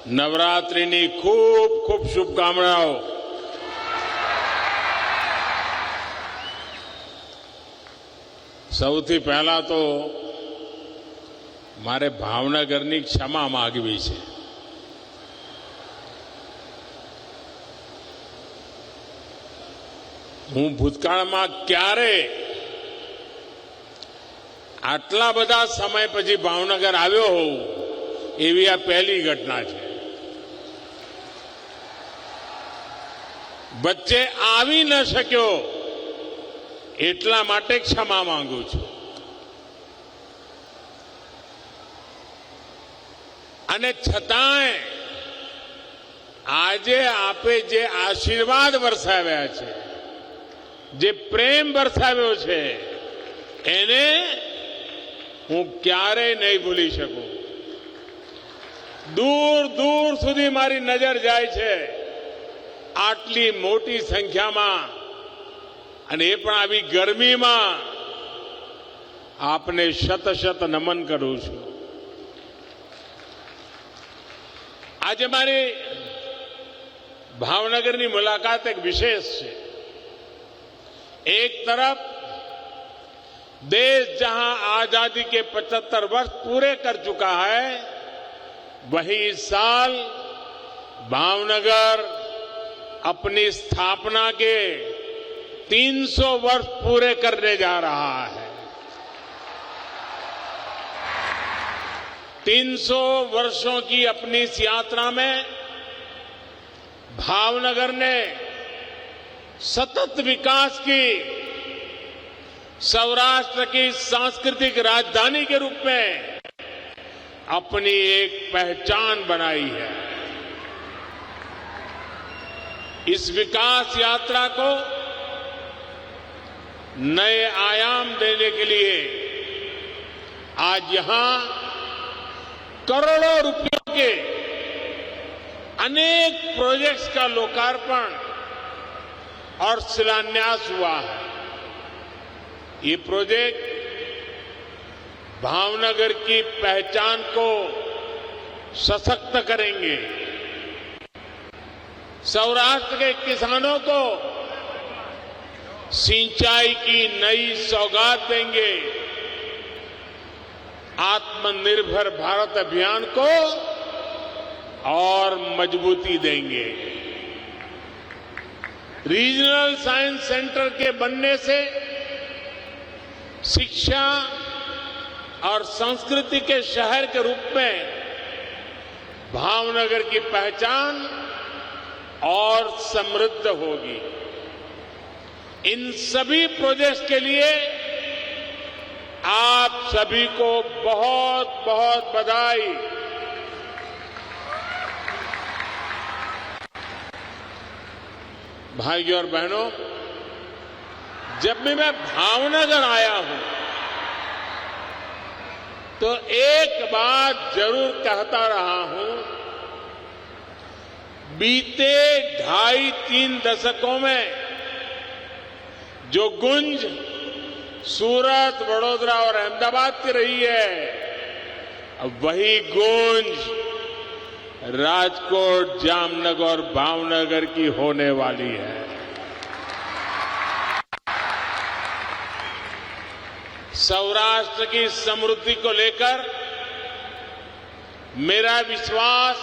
નવરાત્રિની ખૂબ ખૂબ શુભકામનાઓ. સૌથી પહેલા તો મારે ભાવનગરની ક્ષમા માંગવી છે. હું ભૂતકાળમાં ક્યારે આટલા બધા સમય પછી ભાવનગર આવ્યો હોઉં એવી આ પહેલી ઘટના છે. વચ્ચે આવી ન શક્યો એટલા માટે ક્ષમા માંગુ છું. અને છતાંય આજે આપે જે આશીર્વાદ વરસાવ્યા છે, જે પ્રેમ વરસાવ્યો છે, એને હું ક્યારેય નહીં ભૂલી શકું. દૂર દૂર સુધી મારી નજર જાય છે. આટલી મોટી સંખ્યામાં અને એ પણ આવી ગરમીમાં આપને શત શત નમન કરું છું. આજે મારી ભાવનગરની મુલાકાત એક વિશેષ છે. एक तरफ देश जहां आजादी के 75 वर्ष पूरे कर चुका है, वहीं इस साल भावनगर अपनी स्थापना के 300 वर्ष पूरे करने जा रहा है. 300 वर्षों की अपनी इस यात्रा में भावनगर ने सतत विकास की, सौराष्ट्र की सांस्कृतिक राजधानी के रूप में अपनी एक पहचान बनाई है. इस विकास यात्रा को नए आयाम देने के लिए आज यहां करोड़ों रुपयों के अनेक प्रोजेक्ट्स का लोकार्पण और शिलान्यास हुआ है. ये प्रोजेक्ट भावनगर की पहचान को सशक्त करेंगे, सौराष्ट्र के किसानों को सिंचाई की नई सौगात देंगे, आत्मनिर्भर भारत अभियान को और मजबूती देंगे. रीजनल साइंस सेंटर के बनने से शिक्षा और संस्कृति के शहर के रूप में भावनगर की पहचान और समृद्ध होगी. इन सभी प्रोजेक्ट्स के लिए आप सभी को बहुत बहुत बधाई. भाइयों और बहनों, जब भी मैं भावनगर आया हूं तो एक बात जरूर कहता रहा हूं. बीते 2.5-3 दशकों में जो गुंज सूरत, वडोदरा और अहमदाबाद की रही है, वही गूंज राजकोट, जामनगर और भावनगर की होने वाली है. सौराष्ट्र की समृद्धि को लेकर मेरा विश्वास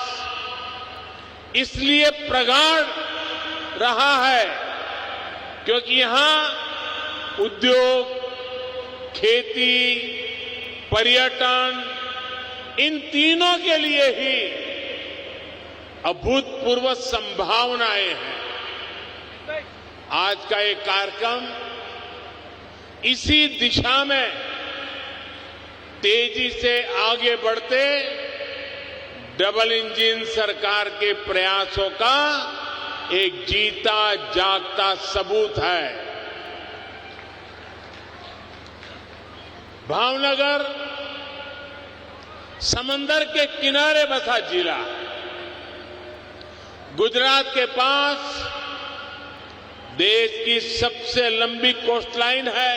इसलिए प्रगाढ़ रहा है क्योंकि यहां उद्योग, खेती, पर्यटन, इन तीनों के लिए ही अभूतपूर्व संभावनाएं हैं. आज का ये कार्यक्रम इसी दिशा में तेजी से आगे बढ़ते डबल इंजन सरकार के प्रयासों का एक जीता जागता सबूत है. भावनगर समंदर के किनारे बसा जिला, गुजरात के पास देश की सबसे लंबी कोस्टलाइन है,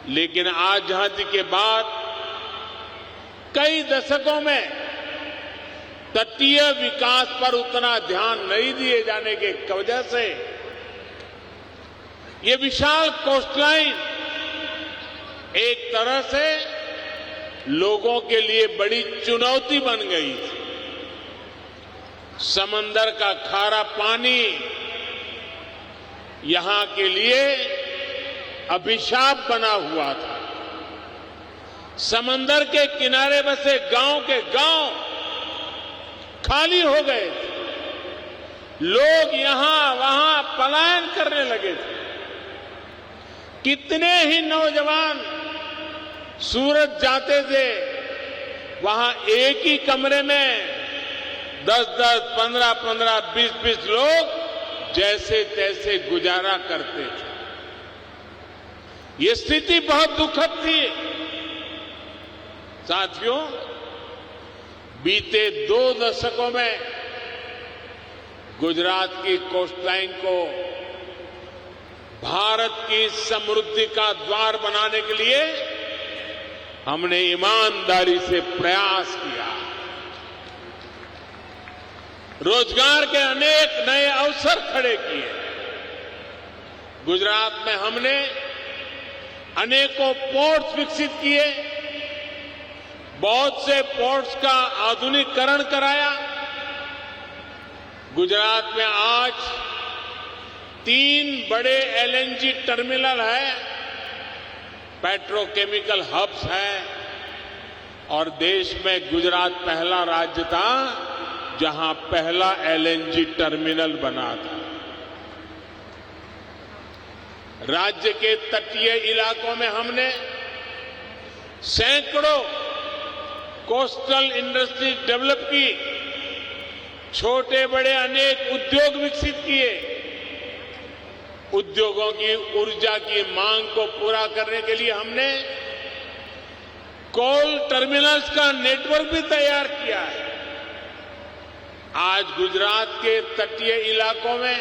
लेकिन आजादी के बाद कई दशकों में तटीय विकास पर उतना ध्यान नहीं दिए जाने की वजह से ये विशाल कोस्टलाइन एक तरह से लोगों के लिए बड़ी चुनौती बन गई थी। समंदर का खारा पानी यहां के लिए अभिशाप बना हुआ था। समंदर के किनारे बसे गांव के गांव खाली हो गए थे। लोग यहां वहां पलायन करने लगे थे। कितने ही नौजवान सूरत जाते थे, वहां एक ही कमरे में 10-10, 15-15, 20-20 लोग जैसे तैसे गुजारा करते थे। ये स्थिति बहुत दुखद थी। साथियों, बीते 2 दशकों में गुजरात की कोस्टलाइन को भारत की समृद्धि का द्वार बनाने के लिए हमने ईमानदारी से प्रयास किया। रोजगार के अनेक नए अवसर खड़े किए। गुजरात में हमने अनेकों पोर्ट्स विकसित किए। बहुत से पोर्ट्स का आधुनिकीकरण कराया। गुजरात में आज 3 बड़े एलएनजी टर्मिनल है, पेट्रोकेमिकल हब्स है, और देश में गुजरात पहला राज्य था जहां पहला एलएनजी टर्मिनल बना था। राज्य के तटीय इलाकों में हमने सैकड़ों कोस्टल इंडस्ट्री डेवलप की। छोटे बड़े अनेक उद्योग विकसित किए। उद्योगों की ऊर्जा की मांग को पूरा करने के लिए हमने कोल टर्मिनल्स का नेटवर्क भी तैयार किया है। आज गुजरात के तटीय इलाकों में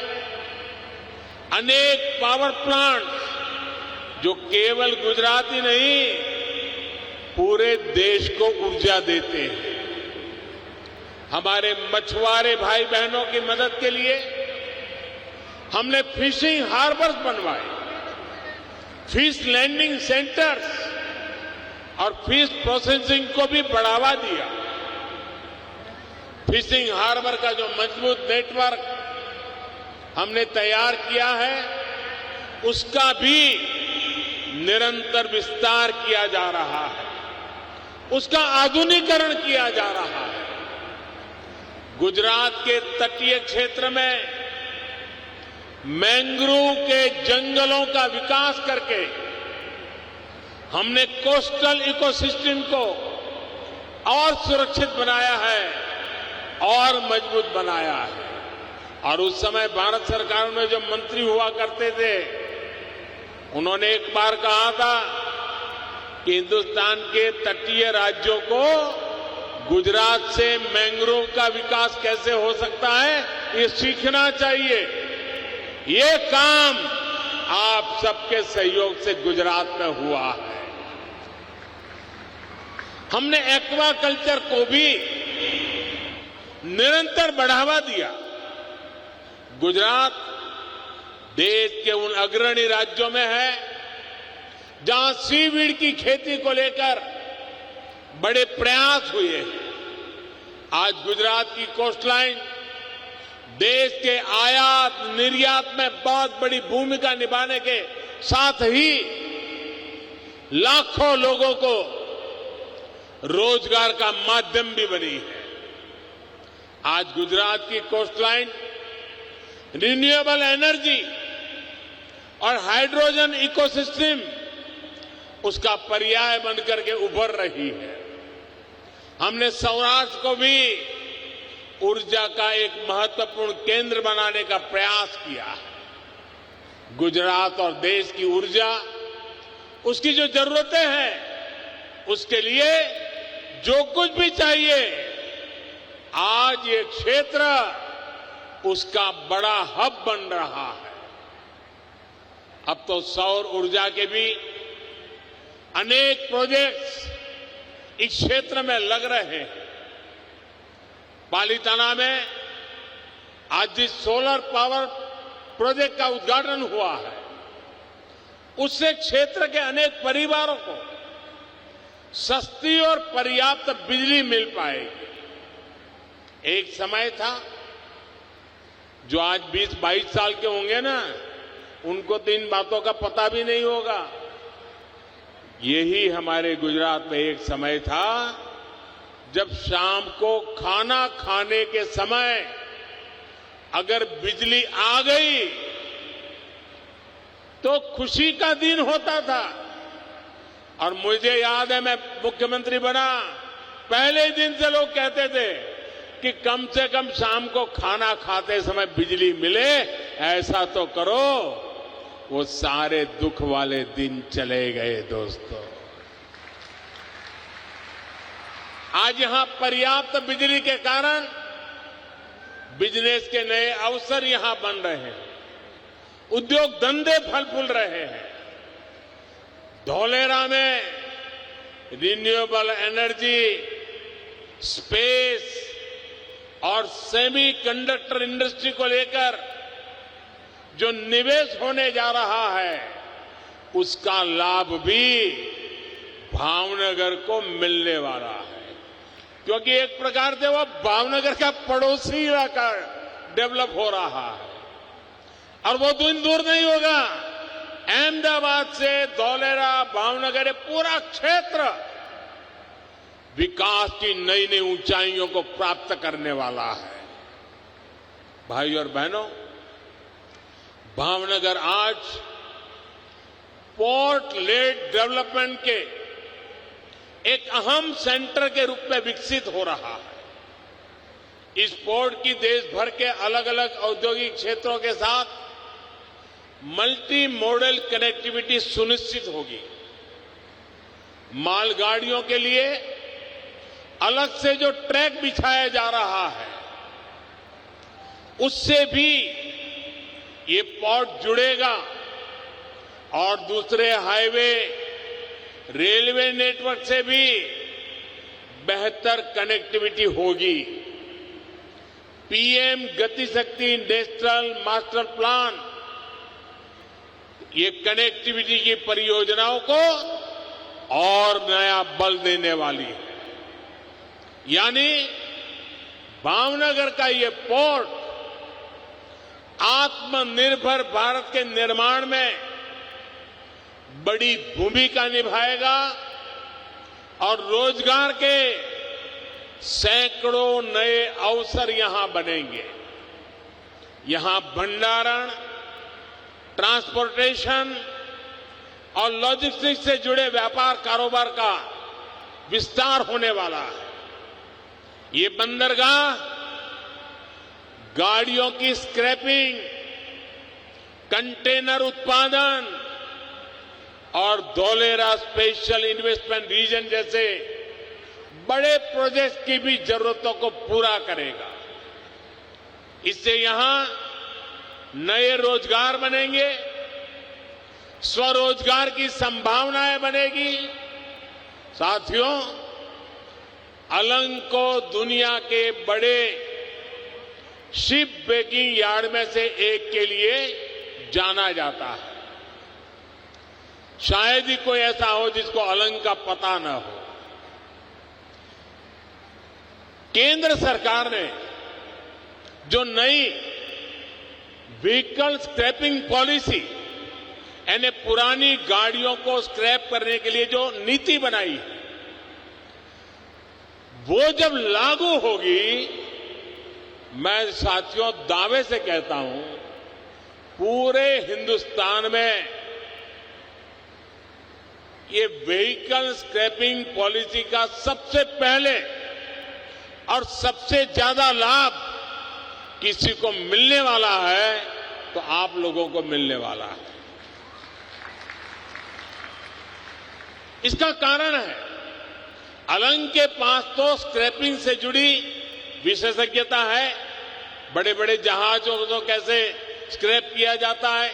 अनेक पावर प्लांट जो केवल गुजरात ही नहीं, पूरे देश को ऊर्जा देते हैं। हमारे मछुआरे भाई बहनों की मदद के लिए हमने फिशिंग हार्बर्स बनवाए, फिश लैंडिंग सेंटर्स और फिश प्रोसेसिंग को भी बढ़ावा दिया। फिशिंग हार्बर का जो मजबूत नेटवर्क हमने तैयार किया है, उसका भी निरंतर विस्तार किया जा रहा है, उसका आधुनिकीकरण किया जा रहा है। गुजरात के तटीय क्षेत्र में मैंग्रोव के जंगलों का विकास करके हमने कोस्टल इकोसिस्टम को और सुरक्षित बनाया है और मजबूत बनाया है। और उस समय भारत सरकार में जो मंत्री हुआ करते थे, उन्होंने एक बार कहा था कि हिंदुस्तान के तटीय राज्यों को गुजरात से मैंग्रोव का विकास कैसे हो सकता है, ये सीखना चाहिए। ये काम आप सबके सहयोग से गुजरात में हुआ है। हमने एक्वा कल्चर को भी निरंतर बढ़ावा दिया। गुजरात देश के उन अग्रणी राज्यों में है जहां सीवीड की खेती को लेकर बड़े प्रयास हुए हैं। आज गुजरात की कोस्टलाइन देश के आयात निर्यात में बहुत बड़ी भूमिका निभाने के साथ ही लाखों लोगों को रोजगार का माध्यम भी बनी है। आज गुजरात की कोस्टलाइन रिन्यूएबल एनर्जी और हाइड्रोजन इकोसिस्टम उसका पर्याय बनकर के उभर रही है। हमने सौराष्ट्र को भी ऊर्जा का एक महत्वपूर्ण केंद्र बनाने का प्रयास किया है। गुजरात और देश की ऊर्जा, उसकी जो जरूरतें हैं, उसके लिए जो कुछ भी चाहिए, आज ये क्षेत्र उसका बड़ा हब बन रहा है। अब तो सौर ऊर्जा के भी अनेक प्रोजेक्ट्स इस क्षेत्र में लग रहे हैं। पालीताना में आज जिस सोलर पावर प्रोजेक्ट का उद्घाटन हुआ है, उससे क्षेत्र के अनेक परिवारों को सस्ती और पर्याप्त बिजली मिल पाएगी। एक समय था, जो आज 20-22 साल के होंगे ना, उनको तो इन बातों का पता भी नहीं होगा। यही हमारे गुजरात में एक समय था जब शाम को खाना खाने के समय अगर बिजली आ गई तो खुशी का दिन होता था। और मुझे याद है, मैं मुख्यमंत्री बना, पहले दिन से लोग कहते थे कि कम से कम शाम को खाना खाते समय बिजली मिले, ऐसा तो करो। वो सारे दुख वाले दिन चले गए दोस्तों। आज यहां पर्याप्त बिजली के कारण बिजनेस के नए अवसर यहां बन रहे हैं, उद्योग धंधे फल फूल रहे हैं। धौलेरा में रिन्यूएबल एनर्जी, स्पेस और सेमी कंडक्टर इंडस्ट्री को लेकर जो निवेश होने जा रहा है, उसका लाभ भी भावनगर को मिलने वाला है। क्योंकि एक प्रकार से वह भावनगर का पड़ोसी इलाका डेवलप हो रहा है और वो दिन दूर नहीं होगा। अहमदाबाद से धौलेरा, भावनगर, पूरा क्षेत्र विकास की नई नई ऊंचाइयों को प्राप्त करने वाला है। भाई और बहनों, भावनगर आज पोर्ट लेड डेवलपमेंट के एक अहम सेंटर के रूप में विकसित हो रहा है। इस पोर्ट की देश भर के अलग अलग औद्योगिक क्षेत्रों के साथ मल्टी मॉडल कनेक्टिविटी सुनिश्चित होगी। मालगाड़ियों के लिए अलग से जो ट्रैक बिछाया जा रहा है, उससे भी ये पोर्ट जुड़ेगा और दूसरे हाईवे, रेलवे नेटवर्क से भी बेहतर कनेक्टिविटी होगी। पीएम गति शक्ति नेशनल मास्टर प्लान ये कनेक्टिविटी की परियोजनाओं को और नया बल देने वाली है। यानी भावनगर का ये पोर्ट आत्मनिर्भर भारत के निर्माण में बड़ी भूमिका निभाएगा और रोजगार के सैकड़ों नए अवसर यहां बनेंगे। यहां भंडारण, ट्रांसपोर्टेशन और लॉजिस्टिक्स से जुड़े व्यापार कारोबार का विस्तार होने वाला है। ये बंदरगाह गाड़ियों की स्क्रैपिंग, कंटेनर उत्पादन और धौलेरा स्पेशल इन्वेस्टमेंट रीजन जैसे बड़े प्रोजेक्ट की भी जरूरतों को पूरा करेगा। इससे यहां नए रोजगार बनेंगे, स्वरोजगार की संभावनाएं बनेगी। साथियों, अलंग को दुनिया के बड़े शिप ब्रेकिंग यार्ड में से एक के लिए जाना जाता है। शायद ही कोई ऐसा हो जिसको अलंग का पता न हो। केंद्र सरकार ने जो नई व्हीकल स्क्रैपिंग पॉलिसी यानी पुरानी गाड़ियों को स्क्रैप करने के लिए जो नीति बनाई है, वो जब लागू होगी, मैं साथियों दावे से कहता हूं, पूरे हिंदुस्तान में ये व्हीकल स्क्रैपिंग पॉलिसी का सबसे पहले और सबसे ज्यादा लाभ किसी को मिलने वाला है तो आप लोगों को मिलने वाला है। इसका कारण है, अलंग के पास तो स्क्रैपिंग से जुड़ी विशेषज्ञता है। बड़े बड़े जहाजों को कैसे स्क्रैप किया जाता है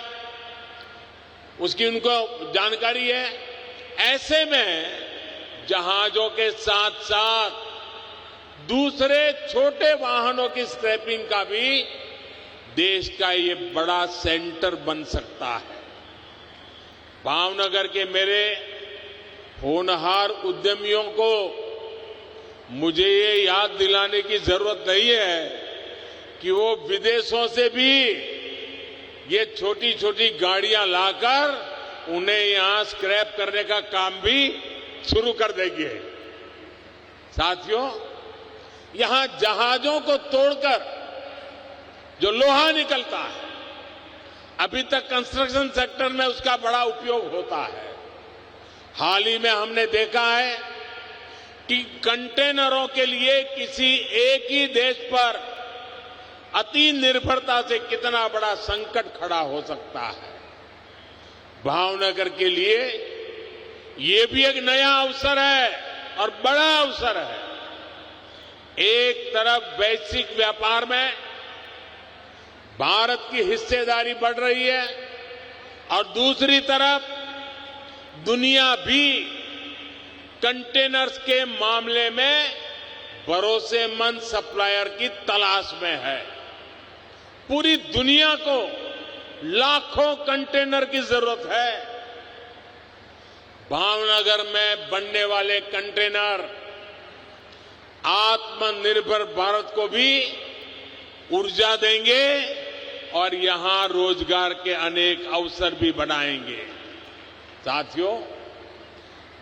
उसकी उनको जानकारी है। ऐसे में जहाजों के साथ साथ दूसरे छोटे वाहनों की स्क्रैपिंग का भी देश का ये बड़ा सेंटर बन सकता है। भावनगर के मेरे होनहार उद्यमियों को मुझे ये याद दिलाने की जरूरत नहीं है कि वो विदेशों से भी ये छोटी छोटी गाड़ियां लाकर उन्हें यहां स्क्रैप करने का काम भी शुरू कर देंगे। साथियों, यहां जहाजों को तोड़कर जो लोहा निकलता है, अभी तक कंस्ट्रक्शन सेक्टर में उसका बड़ा उपयोग होता है। हाल ही में हमने देखा है कि कंटेनरों के लिए किसी एक ही देश पर अति निर्भरता से कितना बड़ा संकट खड़ा हो सकता है। भावनगर के लिए ये भी एक नया अवसर है और बड़ा अवसर है। एक तरफ वैश्विक व्यापार में भारत की हिस्सेदारी बढ़ रही है और दूसरी तरफ दुनिया भी कंटेनर्स के मामले में भरोसेमंद सप्लायर की तलाश में है। पूरी दुनिया को लाखों कंटेनर की जरूरत है। भावनगर में बनने वाले कंटेनर आत्मनिर्भर भारत को भी ऊर्जा देंगे और यहां रोजगार के अनेक अवसर भी बनाएंगे। साथियों,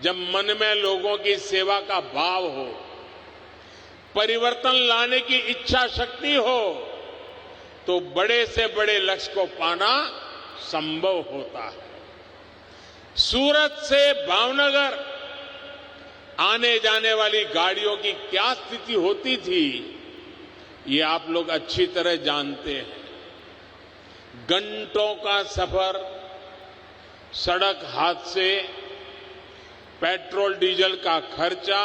जब मन में लोगों की सेवा का भाव हो, परिवर्तन लाने की इच्छा शक्ति हो, तो बड़े से बड़े लक्ष्य को पाना संभव होता है। सूरत से भावनगर आने जाने वाली गाड़ियों की क्या स्थिति होती थी, ये आप लोग अच्छी तरह जानते हैं। घंटों का सफर, सड़क हादसे, पेट्रोल डीजल का खर्चा,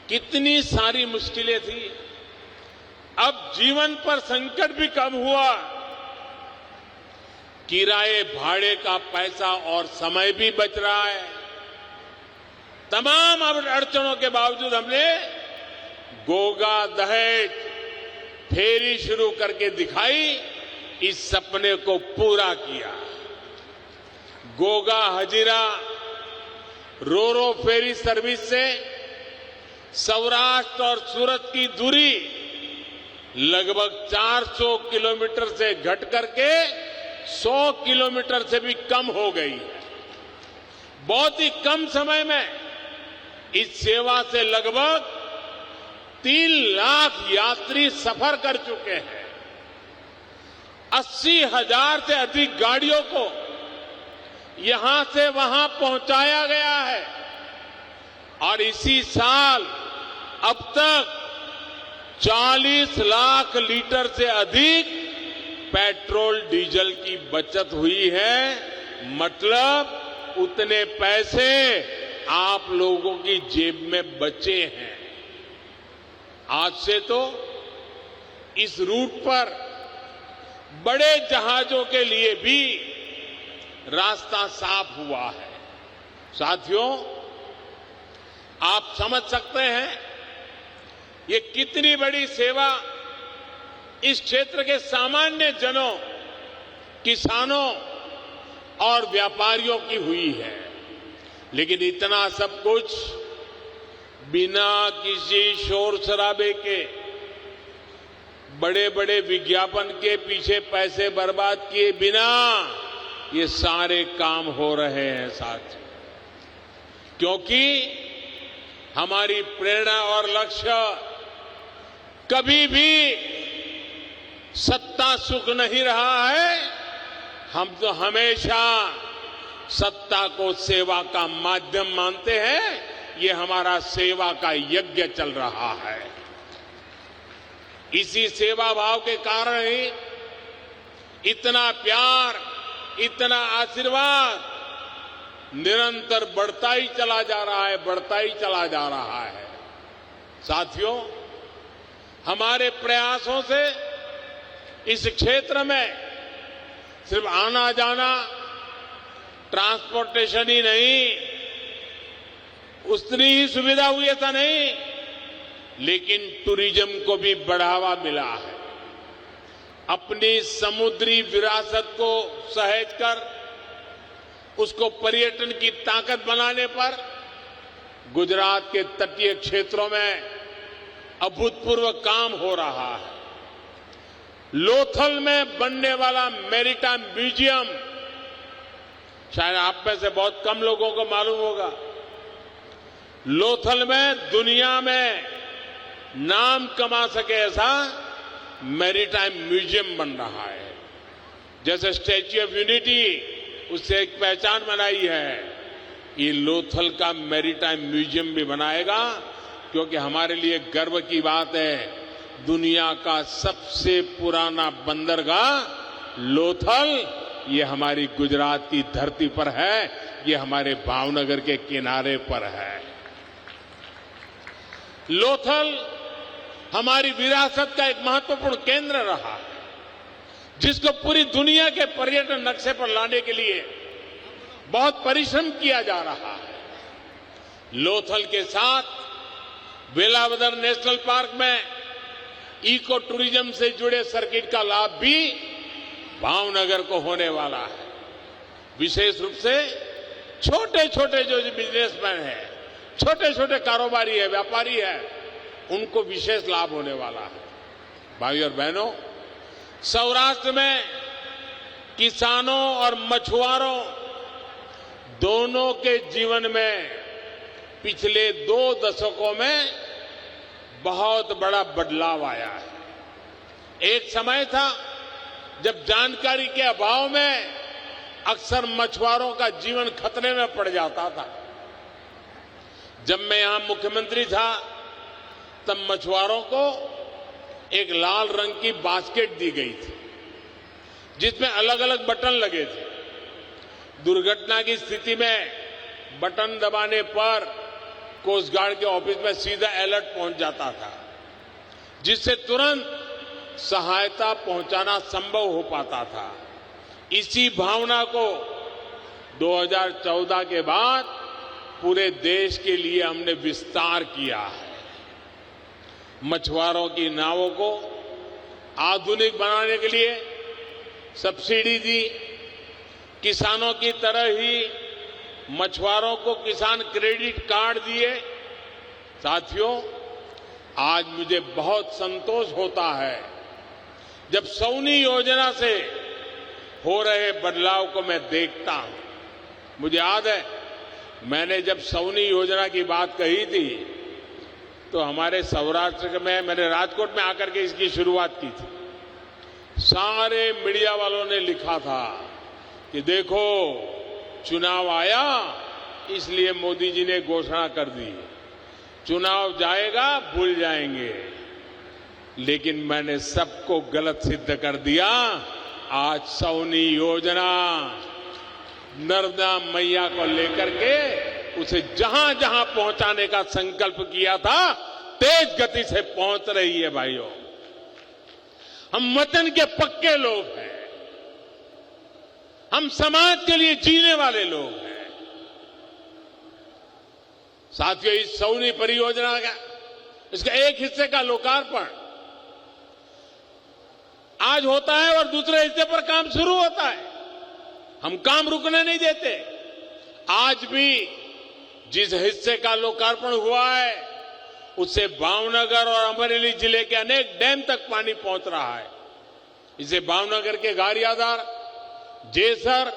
कितनी सारी मुश्किलें थी। अब जीवन पर संकट भी कम हुआ, किराए भाड़े का पैसा और समय भी बच रहा है। तमाम अड़चनों के बावजूद हमने गोगा दहेज फेरी शुरू करके दिखाई, इस सपने को पूरा किया। गोगा हजीरा रोरो फेरी सर्विस से सौराष्ट्र और सूरत की दूरी लगभग 400 किलोमीटर से घट करके 100 किलोमीटर से भी कम हो गई है। बहुत ही कम समय में इस सेवा से लगभग 3 लाख यात्री सफर कर चुके हैं। 80,000 से अधिक गाड़ियों को यहां से वहां पहुंचाया गया है और इसी साल अब तक 40 लाख लीटर से अधिक पेट्रोल डीजल की बचत हुई है। मतलब उतने पैसे आप लोगों की जेब में बचे हैं। आज से तो इस रूट पर बड़े जहाजों के लिए भी रास्ता साफ हुआ है। साथियों, आप समझ सकते हैं ये कितनी बड़ी सेवा इस क्षेत्र के सामान्य जनों, किसानों और व्यापारियों की हुई है। लेकिन इतना सब कुछ बिना किसी शोर शराबे के, बड़े बड़े विज्ञापन के पीछे पैसे बर्बाद किए बिना ये सारे काम हो रहे हैं साथियों। क्योंकि हमारी प्रेरणा और लक्ष्य कभी भी सत्ता सुख नहीं रहा है। हम तो हमेशा सत्ता को सेवा का माध्यम मानते हैं। ये हमारा सेवा का यज्ञ चल रहा है। इसी सेवा भाव के कारण ही इतना प्यार, इतना आशीर्वाद निरंतर बढ़ता ही चला जा रहा है, बढ़ता ही चला जा रहा है। साथियों, हमारे प्रयासों से इस क्षेत्र में सिर्फ आना जाना, ट्रांसपोर्टेशन ही नहीं, उतनी ही सुविधा हुई ऐसा नहीं, लेकिन टूरिज्म को भी बढ़ावा मिला है। अपनी समुद्री विरासत को सहेजकर उसको पर्यटन की ताकत बनाने पर गुजरात के तटीय क्षेत्रों में अभूतपूर्व काम हो रहा है। लोथल में बनने वाला मैरीटाइम म्यूजियम शायद आप में से बहुत कम लोगों को मालूम होगा। लोथल में दुनिया में नाम कमा सके ऐसा मैरीटाइम म्यूजियम बन रहा है। जैसे स्टैच्यू ऑफ यूनिटी उससे एक पहचान बनाई है, ये लोथल का मैरीटाइम म्यूजियम भी बनाएगा, क्योंकि हमारे लिए गर्व की बात है, दुनिया का सबसे पुराना बंदरगाह लोथल ये हमारी गुजरात की धरती पर है, ये हमारे भावनगर के किनारे पर है। लोथल हमारी विरासत का एक महत्वपूर्ण केंद्र रहा है, जिसको पूरी दुनिया के पर्यटन नक्शे पर लाने के लिए बहुत परिश्रम किया जा रहा है। लोथल के साथ वेलावदर नेशनल पार्क में इको टूरिज्म से जुड़े सर्किट का लाभ भी भावनगर को होने वाला है। विशेष रूप से छोटे छोटे जो बिजनेसमैन हैं, छोटे छोटे कारोबारी है, व्यापारी है, उनको विशेष लाभ होने वाला है। भाइयों और बहनों, सौराष्ट्र में किसानों और मछुआरों दोनों के जीवन में पिछले 2 दशकों में बहुत बड़ा बदलाव आया है। एक समय था जब जानकारी के अभाव में अक्सर मछुआरों का जीवन खतरे में पड़ जाता था। जब मैं यहां मुख्यमंत्री था तब मछुआरों को एक लाल रंग की बास्केट दी गई थी, जिसमें अलग अलग बटन लगे थे। दुर्घटना की स्थिति में बटन दबाने पर कोस्ट गार्ड के ऑफिस में सीधा अलर्ट पहुंच जाता था, जिससे तुरंत सहायता पहुंचाना संभव हो पाता था। इसी भावना को 2014 के बाद पूरे देश के लिए हमने विस्तार किया है। मछुआरों की नावों को आधुनिक बनाने के लिए सब्सिडी दी। किसानों की तरह ही मछुआरों को किसान क्रेडिट कार्ड दिए। साथियों, आज मुझे बहुत संतोष होता है जब सौनी योजना से हो रहे बदलाव को मैं देखता हूं। मुझे याद है, मैंने जब सौनी योजना की बात कही थी तो हमारे सौराष्ट्र में मैंने राजकोट में आकर के इसकी शुरुआत की थी। सारे मीडिया वालों ने लिखा था कि देखो चुनाव आया इसलिए मोदी जी ने घोषणा कर दी, चुनाव जाएगा भूल जाएंगे। लेकिन मैंने सबको गलत सिद्ध कर दिया। आज सौनी योजना नर्मदा मैया को लेकर के उसे जहां जहां पहुंचाने का संकल्प किया था तेज गति से पहुंच रही है। भाइयों, हम वतन के पक्के लोग हैं, हम समाज के लिए जीने वाले लोग हैं। साथियों, इस सौनी परियोजना का इसका एक हिस्से का लोकार्पण आज होता है और दूसरे हिस्से पर काम शुरू होता है। हम काम रुकने नहीं देते। आज भी जिस हिस्से का लोकार्पण हुआ है उससे भावनगर और अमरेली जिले के अनेक डैम तक पानी पहुंच रहा है। इसे भावनगर के गारियाधार, जेसर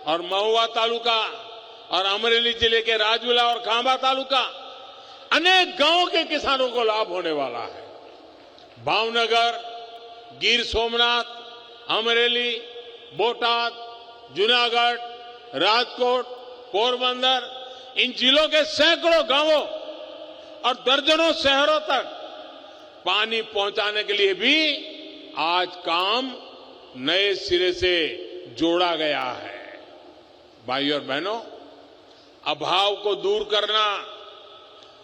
और महुआ तालुका और अमरेली जिले के राजूला और खांबा तालुका अनेक गांवों के किसानों को लाभ होने वाला है। भावनगर, गिर सोमनाथ, अमरेली, बोटाद, जूनागढ़, राजकोट, पोरबंदर, इन जिलों के सैकड़ों गांवों और दर्जनों शहरों तक पानी पहुंचाने के लिए भी आज काम नए सिरे से जोड़ा गया है। भाइयों और बहनों, अभाव को दूर करना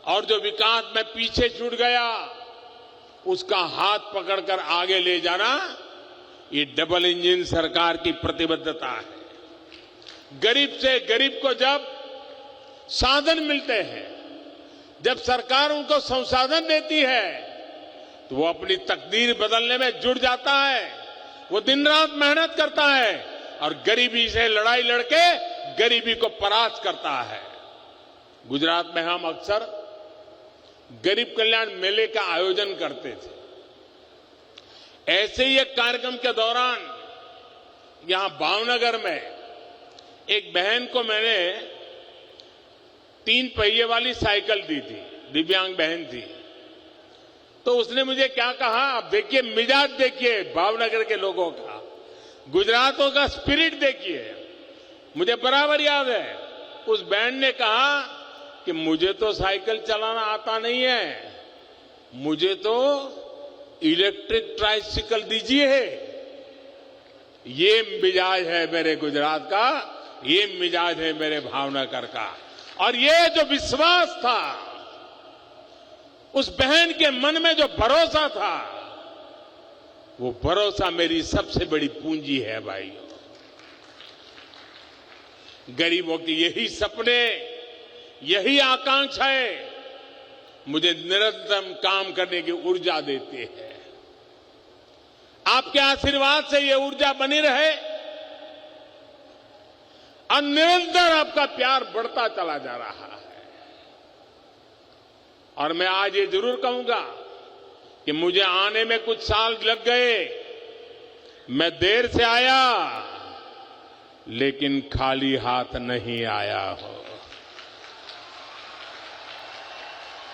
और जो विकास में पीछे छूट गया उसका हाथ पकड़कर आगे ले जाना, ये डबल इंजन सरकार की प्रतिबद्धता है। गरीब से गरीब को जब साधन मिलते हैं, जब सरकार उनको संसाधन देती है तो वो अपनी तकदीर बदलने में जुट जाता है। वो दिन रात मेहनत करता है और गरीबी से लड़ाई लड़के गरीबी को परास्त करता है। गुजरात में हम अक्सर गरीब कल्याण मेले का आयोजन करते थे। ऐसे ही एक कार्यक्रम के दौरान यहां भावनगर में एक बहन को मैंने 3 पहिए वाली साइकिल दी थी, दिव्यांग बहन थी। तो उसने मुझे क्या कहा, आप देखिए मिजाज देखिए भावनगर के लोगों का, गुजरातों का स्पिरिट देखिए। मुझे बराबर याद है उस बहन ने कहा कि मुझे तो साइकिल चलाना आता नहीं है, मुझे तो इलेक्ट्रिक ट्राइसिकल दीजिए। ये मिजाज है मेरे गुजरात का, ये मिजाज है मेरे भावनगर का। और ये जो विश्वास था, उस बहन के मन में जो भरोसा था, वो भरोसा मेरी सबसे बड़ी पूंजी है भाइयों। गरीबों की यही सपने, यही आकांक्षाएं मुझे निरंतर काम करने की ऊर्जा देती है। आपके आशीर्वाद से ये ऊर्जा बनी रहे और निरंतर आपका प्यार बढ़ता चला जा रहा है। और मैं आज ये जरूर कहूंगा कि मुझे आने में कुछ साल लग गए, मैं देर से आया, लेकिन खाली हाथ नहीं आया हो।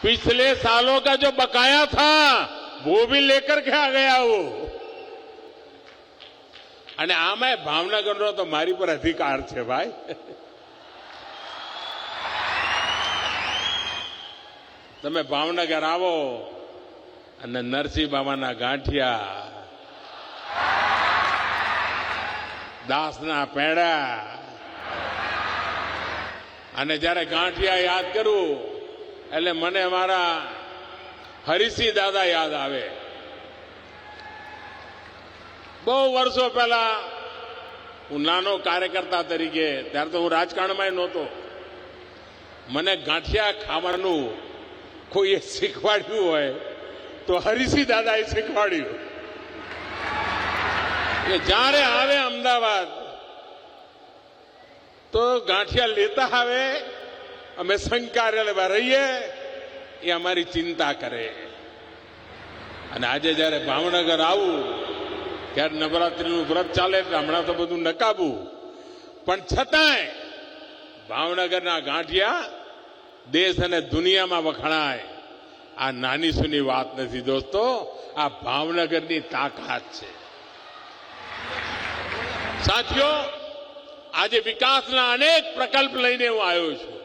पिछले सालों का जो बकाया था वो भी लेकर के आ गया वो। અને આમાં ભાવનગરનો તો મારી પર અધિકાર છે ભાઈ। તમે ભાવનગર આવો અને નરસિંહ બાબાના ગાંઠિયા, દાસના પેડા, અને જ્યારે ગાંઠિયા યાદ કરું એટલે મને મારા હરિસિંહ દાદા યાદ આવે। बहु वर्षों पहला हूँ नानो कार्यकर्ता तरीके, त्यारे तो हूँ राजकारण में नहोतो, मने गांठिया खावानुं कोईए शीखवाड्युं होय तो हरिसिंह दादाए शीखवाड्युं कि ज्यारे आवे अमदावाद तो गांठिया लेता आवे, अमे संकार्यालयमां रहीए, ए अमारी चिंता करे। अने आजे ज्यारे भावनगर आवुं ત્યારે નવરાત્રીનું વ્રત ચાલે એટલે હમણાં તો બધું નકાબું, પણ છતાંય ભાવનગરના ગાંઠિયા દેશ અને દુનિયામાં વખણાય। આ નાની સૂની વાત નથી દોસ્તો, આ ભાવનગરની તાકાત છે। સાથીઓ, આજે વિકાસના અનેક પ્રકલ્પ લઈને હું આવ્યો છું,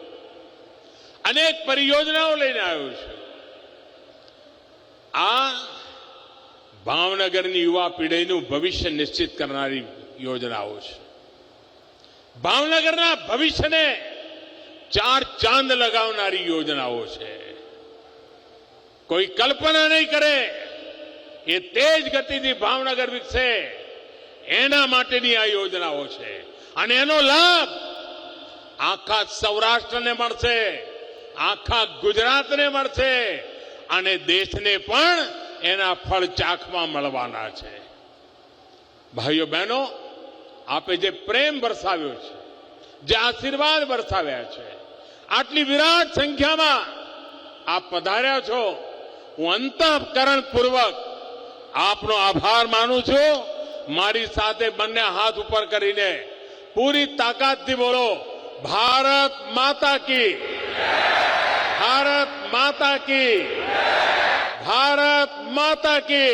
અનેક પરિયોજનાઓ લઈને આવ્યો છું। આ ભાવનગરની યુવા પેઢીનું ભવિષ્ય નિશ્ચિત કરનારી યોજનાઓ છે। ભાવનગરના ભવિષ્યને 4 ચાંદ લગાવનારી યોજનાઓ છે। કોઈ કલ્પના નહીં કરે એ તેજ ગતિથી ભાવનગર વિકસે એના માટેની આ યોજનાઓ છે। અને એનો લાભ આખા સૌરાષ્ટ્રને મળશે, આખા ગુજરાતને મળશે અને દેશને પણ એના ફળ ચાખવા મળવાના છે। ભાઈઓ બહેનો, આપે જે પ્રેમ વરસાવ્યો છે, જે આશીર્વાદ વરસાવ્યા છે, આટલી વિરાટ સંખ્યામાં આપ પધાર્યા છો, હું અંતઃકરણપૂર્વક આપનો આભાર માનું છું। મારી સાથે બંને હાથ ઉપર કરીને પૂરી તાકાતથી બોલો, ભારત માતા की, भारत माता की, भारत माता की।